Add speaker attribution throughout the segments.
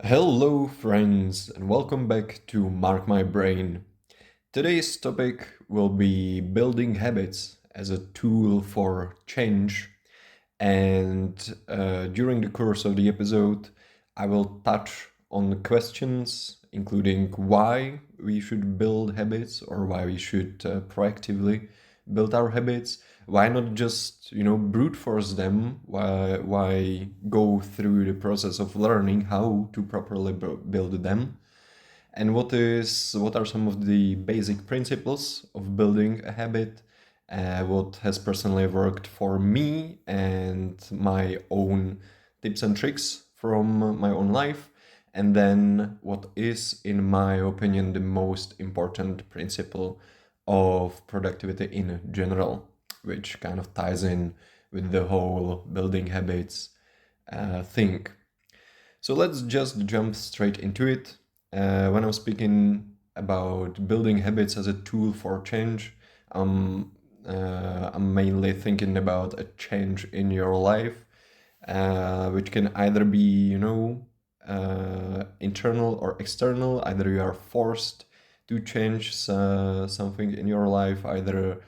Speaker 1: Hello, friends, and welcome back to Mark My Brain. Today's topic will be building habits as a tool for change. And during the course of the episode, I will touch on questions, including why we should build habits or why we should proactively build our habits. Why not just brute force them? Why go through the process of learning how to properly build them? And what are some of the basic principles of building a habit? What has personally worked for me and my own tips and tricks from my own life? And then what is, in my opinion, the most important principle of productivity in general, which kind of ties in with the whole building habits thing. So let's just jump straight into it. When I'm speaking about building habits as a tool for change, I'm mainly thinking about a change in your life, which can either be, internal or external. Either you are forced to change something in your life, either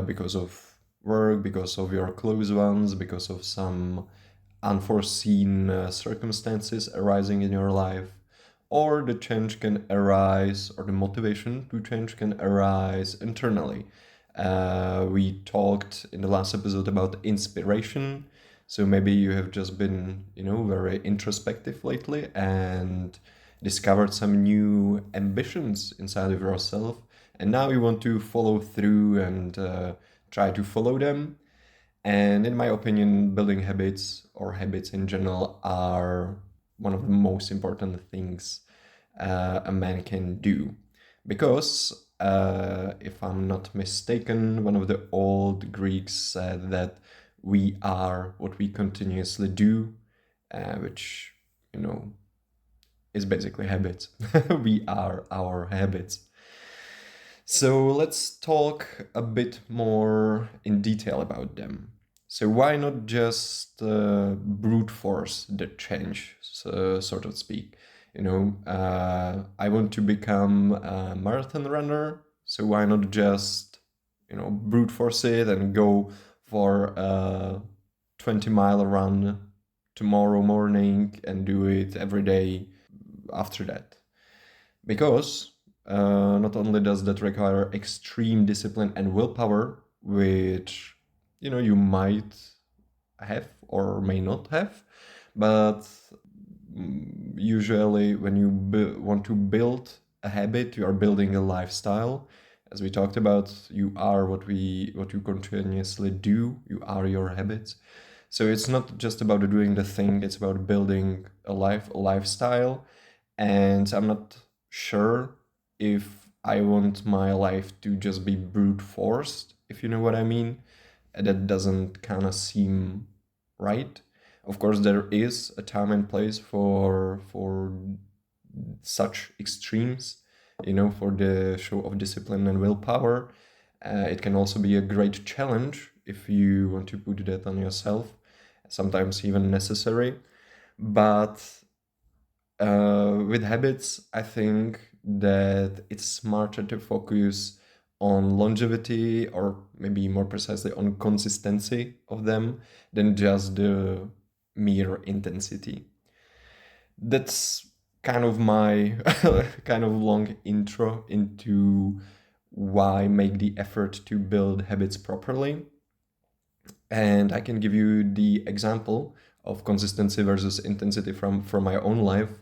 Speaker 1: because of work, because of your close ones, because of some unforeseen circumstances arising in your life, or the change can arise, or the motivation to change can arise internally. We talked in the last episode about inspiration. So maybe you have just been, very introspective lately and discovered some new ambitions inside of yourself. And now you want to follow through and try to follow them. And in my opinion, building habits or habits in general are one of the most important things a man can do. Because, if I'm not mistaken, one of the old Greeks said that we are what we continuously do, which, is basically habits. We are our habits. So let's talk a bit more in detail about them. So why not just brute force the change, so to speak? I want to become a marathon runner, so why not just, brute force it and go for a 20-mile run tomorrow morning and do it every day after that? Because not only does that require extreme discipline and willpower, which you might have or may not have, but usually when you want to build a habit, you are building a lifestyle. As we talked about, you are what you continuously do. You are your habits. So it's not just about doing the thing; it's about building a lifestyle. And I'm not sure if I want my life to just be brute forced, if you know what I mean. That doesn't kind of seem right. Of course, there is a time and place for such extremes, for the show of discipline and willpower. It can also be a great challenge if you want to put that on yourself, sometimes even necessary. But with habits, I think that it's smarter to focus on longevity, or maybe more precisely on consistency of them, than just the mere intensity. That's kind of my kind of long intro into why make the effort to build habits properly. And I can give you the example of consistency versus intensity from my own life.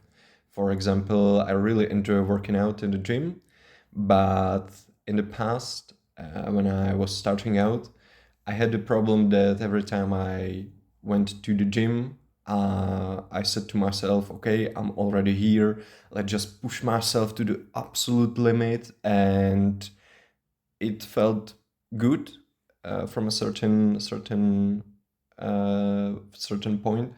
Speaker 1: For example, I really enjoy working out in the gym, but in the past, when I was starting out, I had the problem that every time I went to the gym, I said to myself, okay, I'm already here. Let's just push myself to the absolute limit. And it felt good from a certain point,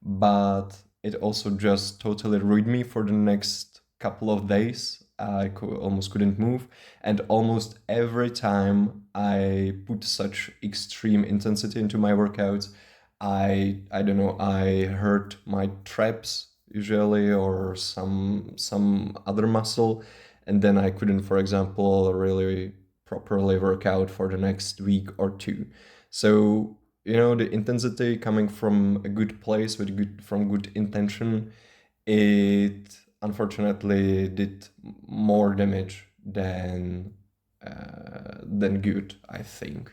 Speaker 1: but it also just totally ruined me for the next couple of days. Almost couldn't move, and almost every time I put such extreme intensity into my workouts, I don't know, I hurt my traps, usually, or some other muscle, and then I couldn't, for example, really properly work out for the next week or two. So, the intensity coming from a good place with good intention, it unfortunately did more damage than good, I think.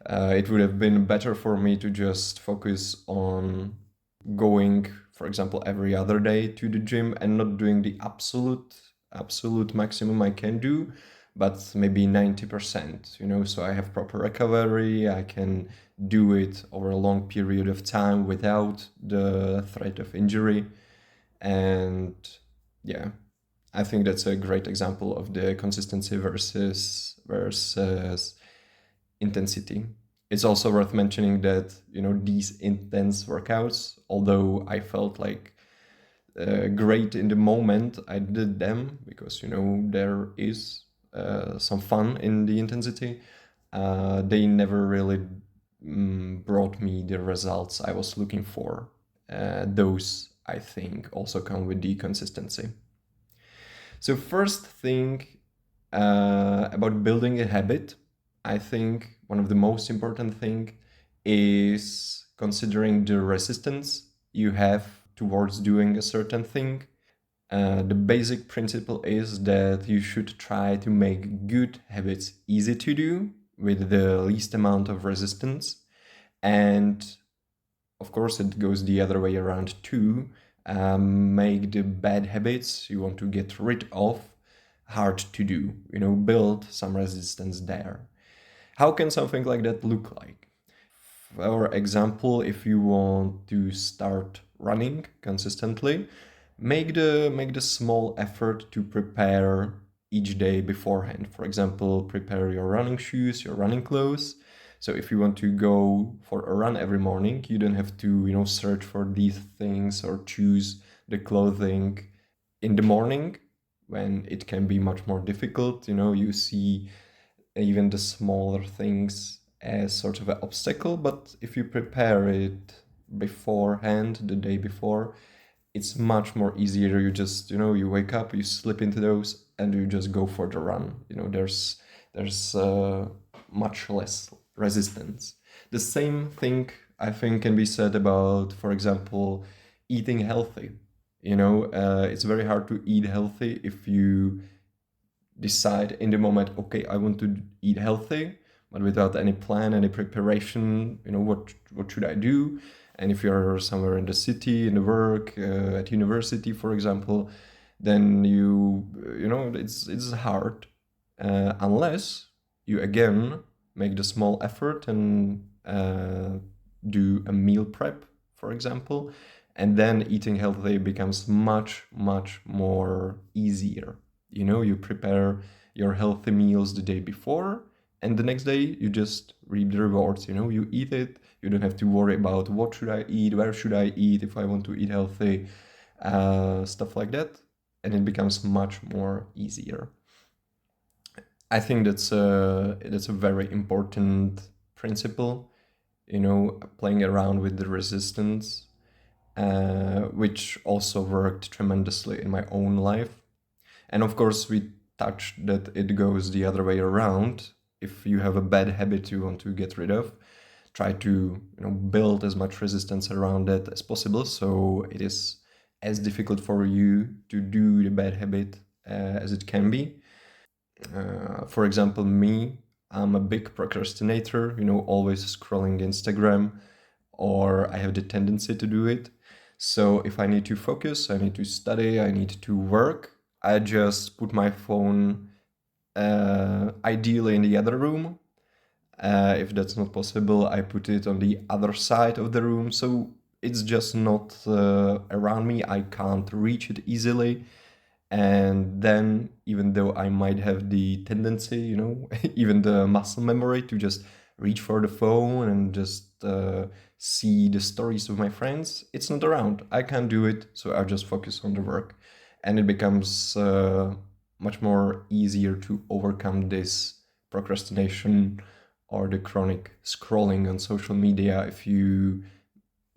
Speaker 1: It would have been better for me to just focus on going, for example, every other day to the gym and not doing the absolute maximum I can do, but maybe 90%, so I have proper recovery, I can do it over a long period of time without the threat of injury. And yeah, I think that's a great example of the consistency versus intensity. It's also worth mentioning that these intense workouts, although I felt like great in the moment I did them, because there is some fun in the intensity, they never really brought me the results I was looking for. Those, I think, also come with the consistency. So first thing, about building a habit, I think one of the most important thing is considering the resistance you have towards doing a certain thing. The basic principle is that you should try to make good habits easy to do with the least amount of resistance. And of course, it goes the other way around too. Make the bad habits you want to get rid of hard to do, build some resistance there. How can something like that look like? For example, if you want to start running consistently, make the small effort to prepare each day beforehand. For example, prepare your running shoes, your running clothes. So if you want to go for a run every morning, you don't have to, search for these things or choose the clothing in the morning when it can be much more difficult. You see even the smaller things as sort of an obstacle, but if you prepare it beforehand, the day before, it's much more easier. You just, you wake up, you slip into those, and you just go for the run. There's much less resistance. The same thing I think can be said about, for example, eating healthy. It's very hard to eat healthy if you decide in the moment, okay, I want to eat healthy, but without any plan, any preparation. What should I do? And if you're somewhere in the city, in the work, at university, for example, then it's hard, unless you again make the small effort and do a meal prep, for example, and then eating healthy becomes much, much more easier. You prepare your healthy meals the day before, and the next day you just reap the rewards. You eat it. You don't have to worry about what should I eat, where should I eat if I want to eat healthy, stuff like that, and it becomes much more easier. I think that's a very important principle. Playing around with the resistance, which also worked tremendously in my own life. And of course, we touched that it goes the other way around. If you have a bad habit you want to get rid of, try to build as much resistance around it as possible, so it is as difficult for you to do the bad habit as it can be. For example, me, I'm a big procrastinator, always scrolling Instagram, or I have the tendency to do it. So if I need to focus, I need to study, I need to work, I just put my phone ideally in the other room. If that's not possible, I put it on the other side of the room, so it's just not around me. I can't reach it easily. And then, even though I might have the tendency, even the muscle memory to just reach for the phone and just see the stories of my friends, it's not around. I can't do it, so I just focus on the work. And it becomes much more easier to overcome this procrastination or the chronic scrolling on social media if you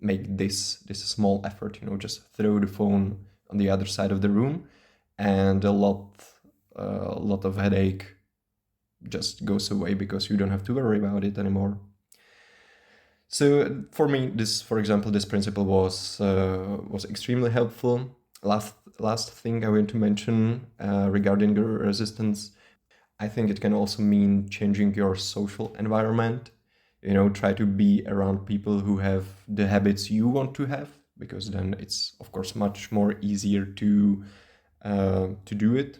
Speaker 1: make this small effort, just throw the phone on the other side of the room, and a lot of headache just goes away because you don't have to worry about it anymore. So for me, for example, this principle was extremely helpful. Last thing I want to mention regarding the resistance, I think it can also mean changing your social environment. Try to be around people who have the habits you want to have, because then it's of course much more easier to do it,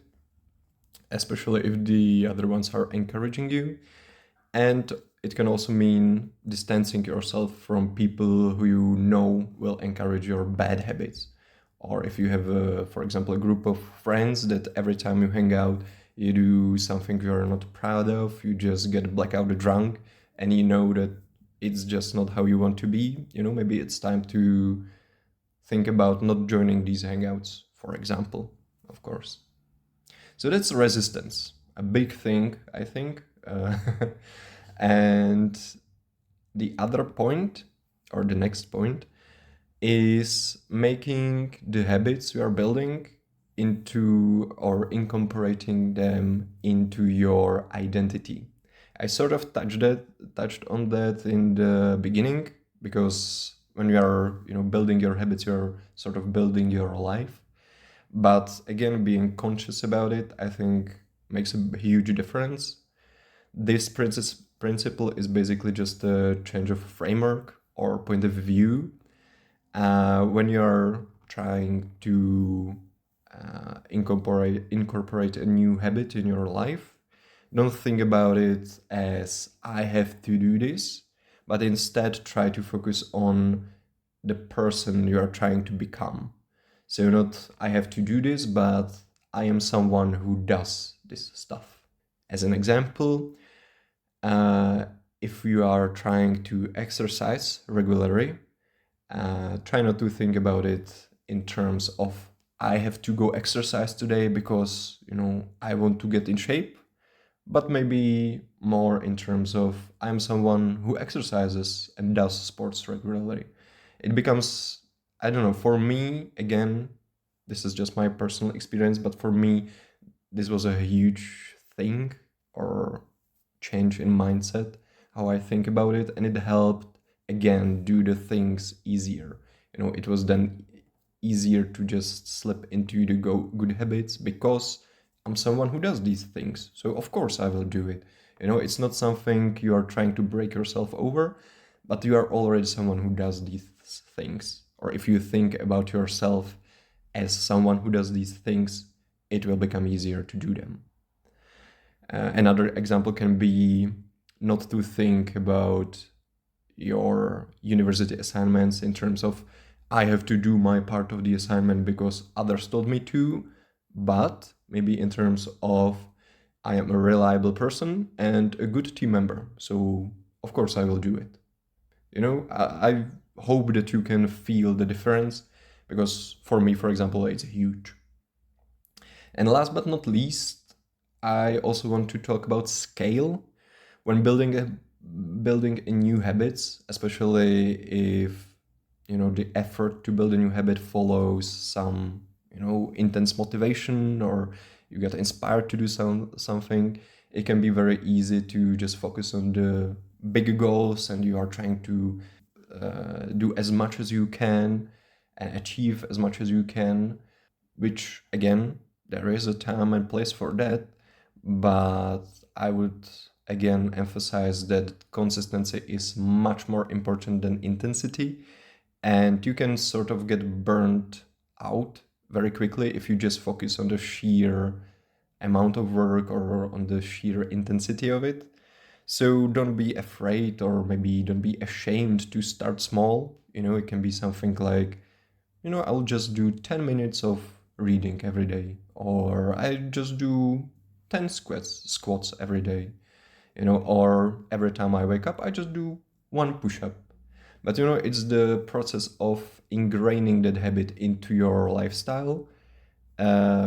Speaker 1: especially if the other ones are encouraging you. And it can also mean distancing yourself from people who you know will encourage your bad habits. Or if you have, for example, a group of friends that every time you hang out, you do something you're not proud of, you just get blackout drunk, and you know that it's just not how you want to be. Maybe it's time to think about not joining these hangouts, for example, of course. So that's resistance, a big thing, I think. And the other point, or the next point, is making the habits you are building into, or incorporating them into your identity. I sort of touched on that in the beginning, because when you are building your habits, you're sort of building your life. But again, being conscious about it, I think, makes a huge difference. This principle is basically just a change of framework or point of view. When you're trying to incorporate a new habit in your life, don't think about it as I have to do this, but instead try to focus on the person you are trying to become. So not I have to do this, but I am someone who does this stuff. As an example, if you are trying to exercise regularly, try not to think about it in terms of I have to go exercise today because I want to get in shape, but maybe more in terms of I'm someone who exercises and does sports regularly. It becomes, I don't know, for me, again, this is just my personal experience, but for me, this was a huge thing or change in mindset, how I think about it, and it helped, again, do the things easier. It was then easier to just slip into the good habits because I'm someone who does these things. So of course I will do it. It's not something you are trying to break yourself over, but you are already someone who does these things. Or if you think about yourself as someone who does these things, it will become easier to do them. Another example can be not to think about your university assignments in terms of I have to do my part of the assignment because others told me to, but maybe in terms of I am a reliable person and a good team member, so of course I will do it. I hope that you can feel the difference, because for me, for example, it's huge. And last but not least, I also want to talk about scale when building a new habits, especially if the effort to build a new habit follows some intense motivation, or you get inspired to do something. It can be very easy to just focus on the big goals, and you are trying to do as much as you can and achieve as much as you can, which again, there is a time and place for that. But I would again emphasize that consistency is much more important than intensity, and you can sort of get burnt out very quickly if you just focus on the sheer amount of work or on the sheer intensity of it. So don't be afraid, or maybe don't be ashamed to start small. It can be something like, I'll just do 10 minutes of reading every day, or I just do 10 squats every day, or every time I wake up, I just do one push-up. But it's the process of ingraining that habit into your lifestyle,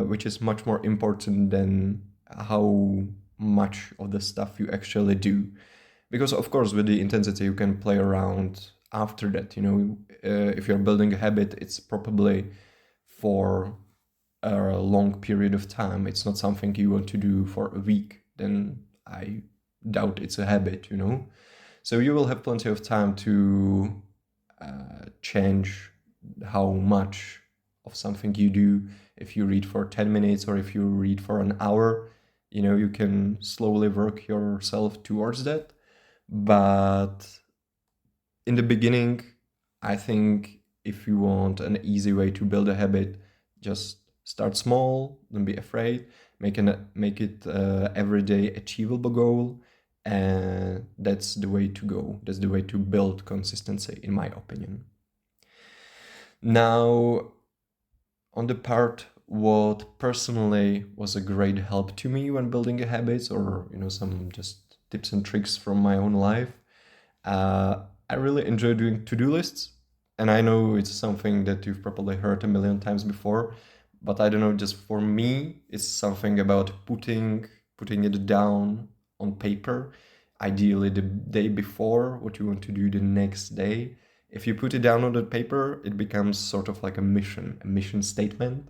Speaker 1: which is much more important than how much of the stuff you actually do. Because of course, with the intensity, you can play around after that. If you're building a habit, it's probably for a long period of time. It's not something you want to do for a week. Then I doubt it's a habit. So you will have plenty of time to change how much of something you do. If you read for 10 minutes or if you read for an hour, you can slowly work yourself towards that. But in the beginning, I think if you want an easy way to build a habit, just start small, don't be afraid, make it everyday achievable goal, and that's the way to go. That's the way to build consistency, in my opinion. Now, on the part what personally was a great help to me when building a habits, or some just tips and tricks from my own life, I really enjoy doing to-do lists. And I know it's something that you've probably heard a million times before, but I don't know, just for me, it's something about putting it down on paper, ideally the day before what you want to do the next day. If you put it down on the paper, it becomes sort of like a mission statement.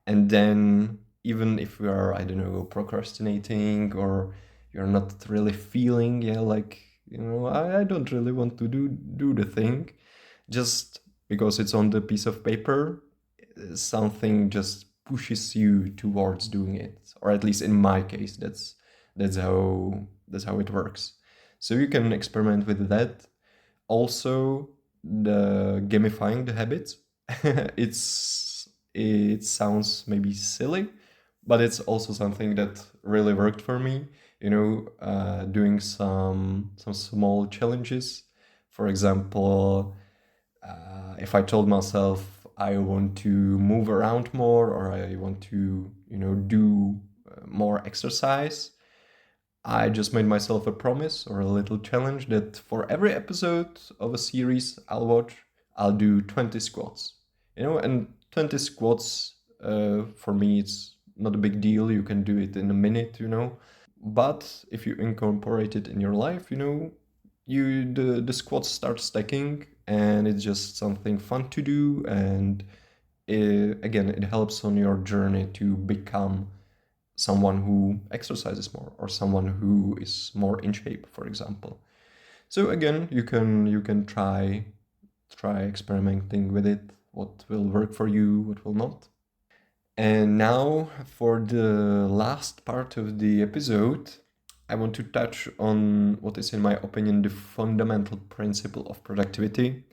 Speaker 1: And then even if you are, I don't know, procrastinating, or you're not really feeling, I don't really want to do the thing, just because it's on the piece of paper, something just pushes you towards doing it. Or at least in my case, that's how it works. So you can experiment with that. Also, the gamifying the habits. It sounds maybe silly, but it's also something that really worked for me. Doing some small challenges. For example, if I told myself I want to move around more, or I want to do more exercise, I just made myself a promise or a little challenge that for every episode of a series I'll watch, I'll do 20 squats. And 20 squats, for me, it's not a big deal. You can do it in a minute. But if you incorporate it in your life, the squats start stacking, and it's just something fun to do. And again, it helps on your journey to become someone who exercises more, or someone who is more in shape, for example. So again, you can try experimenting with it, what will work for you, what will not. And now for the last part of the episode, I want to touch on what is, in my opinion, the fundamental principle of productivity.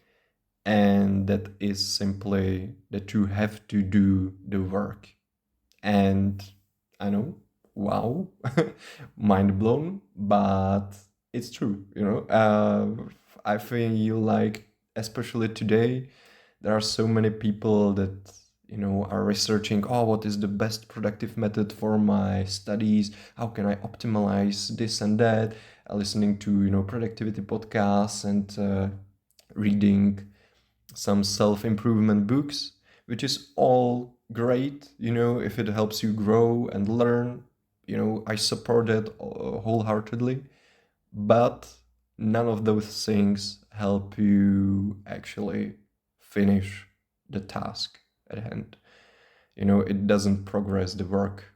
Speaker 1: And that is simply that you have to do the work. And I know, wow, mind blown, but it's true. I feel like, especially today, there are so many people that are researching, what is the best productive method for my studies, how can I optimize this and that, listening to productivity podcasts, and reading some self-improvement books, which is all great. If it helps you grow and learn, I support that wholeheartedly. But none of those things help you actually finish the task at hand. It doesn't progress the work.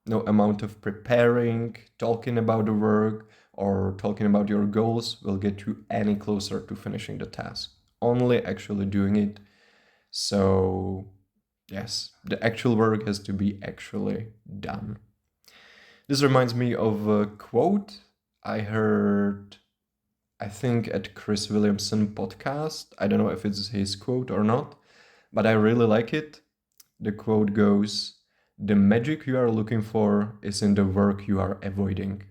Speaker 1: No amount of preparing, talking about the work, or talking about your goals will get you any closer to finishing the task. Only actually doing it. So, yes, the actual work has to be actually done. This reminds me of a quote I heard, I think, at Chris Williamson podcast. I don't know if it's his quote or not, but I really like it. The quote goes, "The magic you are looking for is in the work you are avoiding."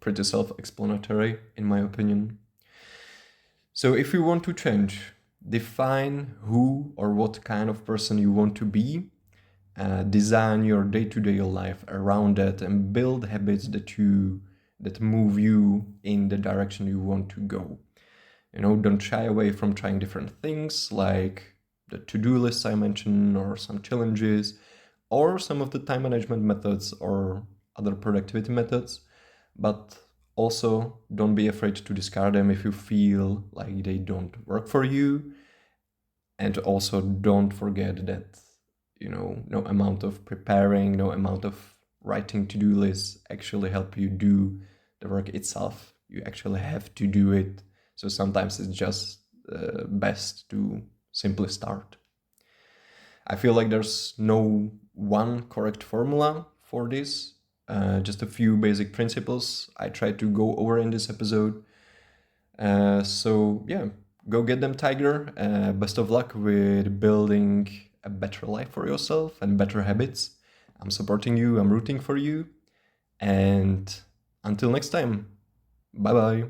Speaker 1: Pretty self-explanatory, in my opinion. So if you want to change, define who or what kind of person you want to be, design your day-to-day life around that, and build habits that move you in the direction you want to go. Don't shy away from trying different things, like the to-do lists I mentioned, or some challenges, or some of the time management methods or other productivity methods. But Also, don't be afraid to discard them if you feel like they don't work for you. And also, don't forget that, no amount of preparing, no amount of writing to-do lists actually help you do the work itself. You actually have to do it. So sometimes it's just best to simply start. I feel like there's no one correct formula for this, just a few basic principles I tried to go over in this episode. So yeah, go get them, Tiger. Best of luck with building a better life for yourself and better habits. I'm supporting you, I'm rooting for you. And until next time, bye bye.